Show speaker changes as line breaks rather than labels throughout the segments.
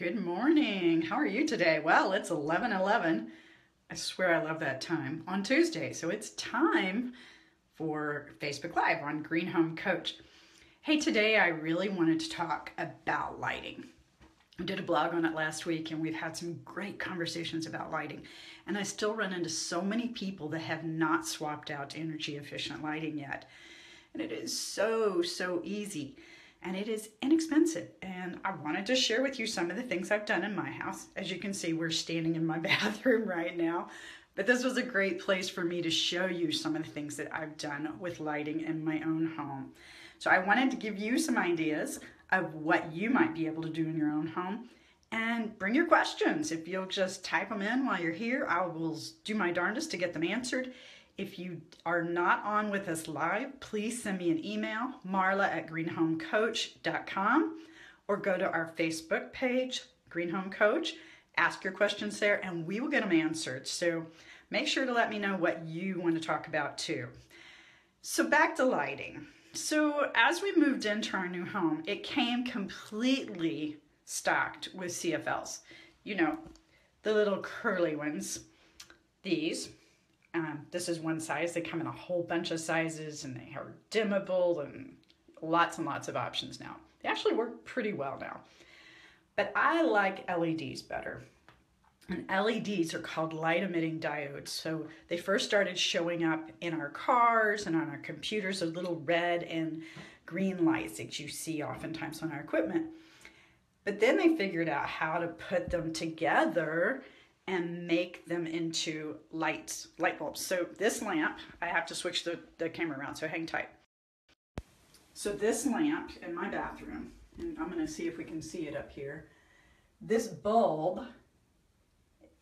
Good morning. How are you today? Well, it's 11:11. I swear I love that time on Tuesday. So it's time for Facebook Live on Green Home Coach. Hey, today I really wanted to talk about lighting. I did a blog on it last week and we've had some great conversations about lighting. And I still run into so many people that have not swapped out energy efficient lighting yet. And it is so easy. And it is inexpensive. And I wanted to share with you some of the things I've done in my house. As you can see, we're standing in my bathroom right now. But this was a great place for me to show you some of the things that I've done with lighting in my own home. So I wanted to give you some ideas of what you might be able to do in your own home. And bring your questions. If you'll just type them in while you're here, I will do my darndest to get them answered. If you are not on with us live, please send me an email, marla@greenhomecoach.com, or go to our Facebook page, Green Home Coach, ask your questions there, and we will get them answered. So make sure to let me know what you want to talk about too. So back to lighting. So as we moved into our new home, it came completely stocked with CFLs. You know, the little curly ones, these. This is one size. They come in a whole bunch of sizes and they are dimmable and lots of options now. They actually work pretty well now. But I like LEDs better. And LEDs are called light emitting diodes. So they first started showing up in our cars and on our computers, those little red and green lights that you see oftentimes on our equipment. But then they figured out how to put them together and make them into light bulbs. So this lamp, I have to switch the camera around, so hang tight. So this lamp in my bathroom, and I'm gonna see if we can see it up here. This bulb,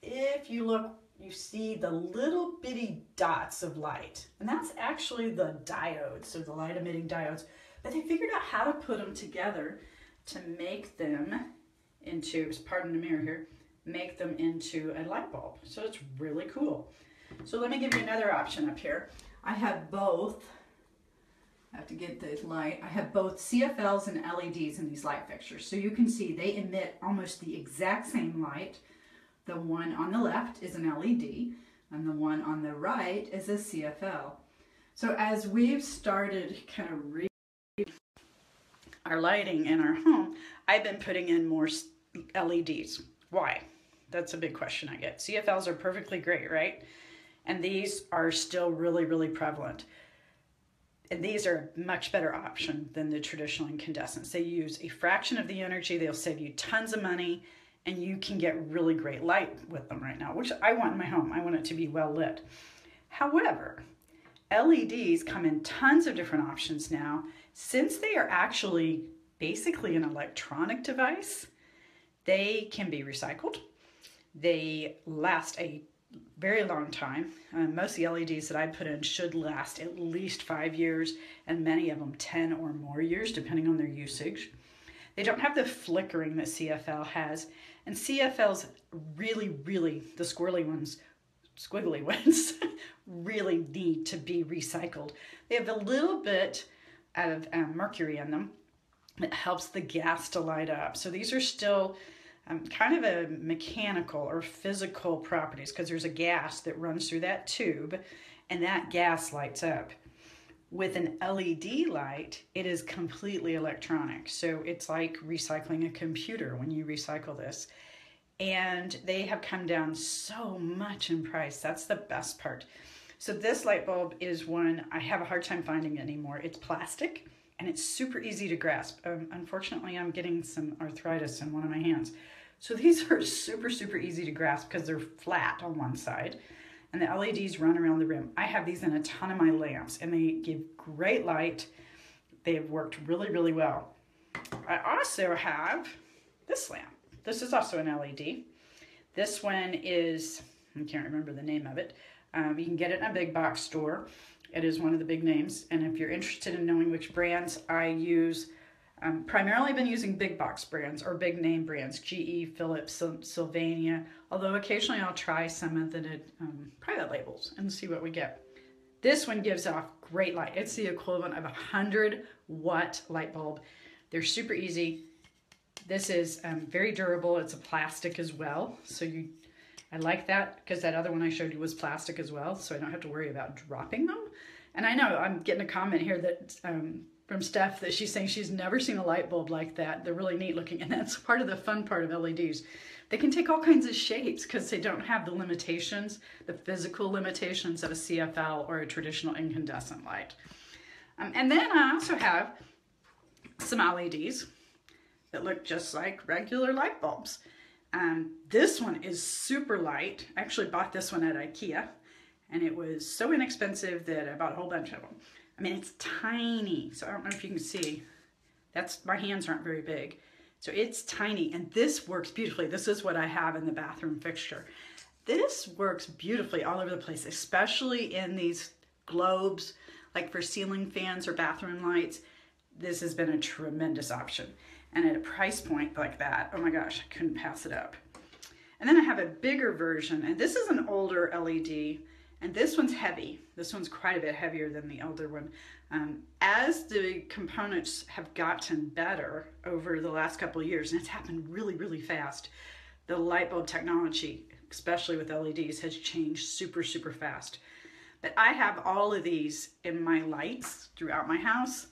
if you look, you see the little bitty dots of light, and that's actually the diodes, so the light emitting diodes. But they figured out how to put them together to make them into, pardon the mirror here, make them into a light bulb. So it's really cool. So let me give you another option up here. I have both, I have to get the light, I have both CFLs and LEDs in these light fixtures. So you can see they emit almost the exact same light. The one on the left is an LED and the one on the right is a CFL. So as we've started kind of our lighting in our home, I've been putting in more LEDs. Why? That's a big question I get. CFLs are perfectly great, right? And these are still really prevalent. And these are a much better option than the traditional incandescents. They use a fraction of the energy, they'll save you tons of money, and you can get really great light with them right now, which I want in my home. I want it to be well lit. However, LEDs come in tons of different options now. Since they are actually basically an electronic device, they can be recycled. They last a very long time. Most of the LEDs that I put in should last at least 5 years, and many of them 10 or more years, depending on their usage. They don't have the flickering that CFL has, and CFLs really, the squiggly ones, really need to be recycled. They have a little bit of mercury in them that helps the gas to light up. So these are still kind of a mechanical or physical properties because there's a gas that runs through that tube and that gas lights up. With an LED light, it is completely electronic. So it's like recycling a computer when you recycle this. And they have come down so much in price. That's the best part. So this light bulb is one I have a hard time finding anymore. It's plastic and it's super easy to grasp. Unfortunately, I'm getting some arthritis in one of my hands. So these are super easy to grasp because they're flat on one side and the LEDs run around the rim. I have these in a ton of my lamps and they give great light. They have worked really well. I also have this lamp. This is also an LED. This one is, I can't remember the name of it. You can get it in a big box store. It is one of the big names. And if you're interested in knowing which brands I use, primarily been using big box brands or big name brands, GE, Philips, Sylvania, although occasionally I'll try some of the private labels and see what we get. This one gives off great light. It's the equivalent of a 100-watt light bulb. They're super easy. This is very durable. It's a plastic as well. So I like that because that other one I showed you was plastic as well. So I don't have to worry about dropping them. And I know I'm getting a comment here that from Steph that she's saying she's never seen a light bulb like that. They're really neat looking. And that's part of the fun part of LEDs. They can take all kinds of shapes because they don't have the limitations, the physical limitations of a CFL or a traditional incandescent light. And then I also have some LEDs that look just like regular light bulbs. This one is super light. I actually bought this one at IKEA, and it was so inexpensive that I bought a whole bunch of them. I mean, it's tiny, so I don't know if you can see. My hands aren't very big. So it's tiny, and this works beautifully. This is what I have in the bathroom fixture. This works beautifully all over the place, especially in these globes, like for ceiling fans or bathroom lights. This has been a tremendous option. And at a price point like that, oh my gosh, I couldn't pass it up. And then I have a bigger version, and this is an older LED, and this one's heavy. This one's quite a bit heavier than the older one. As the components have gotten better over the last couple of years, and it's happened really, really fast, the light bulb technology, especially with LEDs, has changed super, super fast. But I have all of these in my lights throughout my house.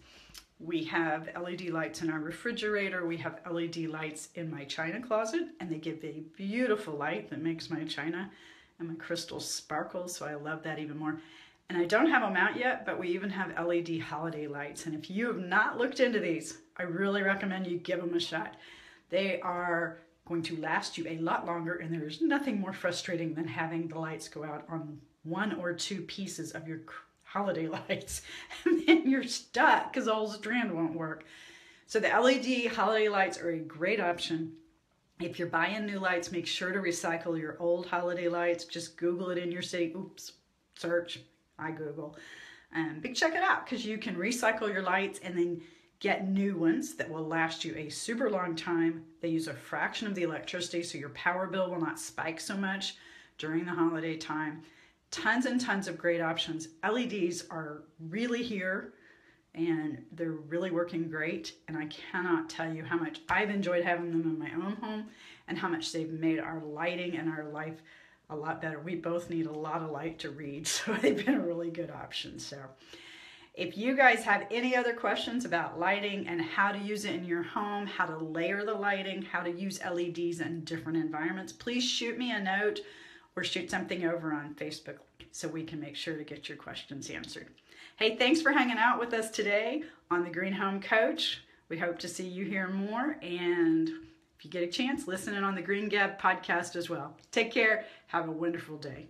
We have LED lights in our refrigerator. We have LED lights in my china closet, and they give a beautiful light that makes my china and my crystals sparkle, so I love that even more. And I don't have them out yet, but we even have LED holiday lights. And if you have not looked into these, I really recommend you give them a shot. They are going to last you a lot longer, and there's nothing more frustrating than having the lights go out on one or two pieces of your holiday lights, and then you're stuck because the whole strand won't work. So the LED holiday lights are a great option. If you're buying new lights, make sure to recycle your old holiday lights. Just Google it in your city. Oops, search. I Google. But check it out because you can recycle your lights and then get new ones that will last you a super long time. They use a fraction of the electricity, so your power bill will not spike so much during the holiday time. Tons and tons of great options. LEDs are really here, and they're really working great, and I cannot tell you how much I've enjoyed having them in my own home and how much they've made our lighting and our life a lot better. We both need a lot of light to read, so they've been a really good option. So if you guys have any other questions about lighting and how to use it in your home, how to layer the lighting, how to use LEDs in different environments, please shoot me a note or shoot something over on Facebook so we can make sure to get your questions answered. Hey, thanks for hanging out with us today on the Green Home Coach. We hope to see you here more, and if you get a chance, listen in on the Green Gab podcast as well. Take care. Have a wonderful day.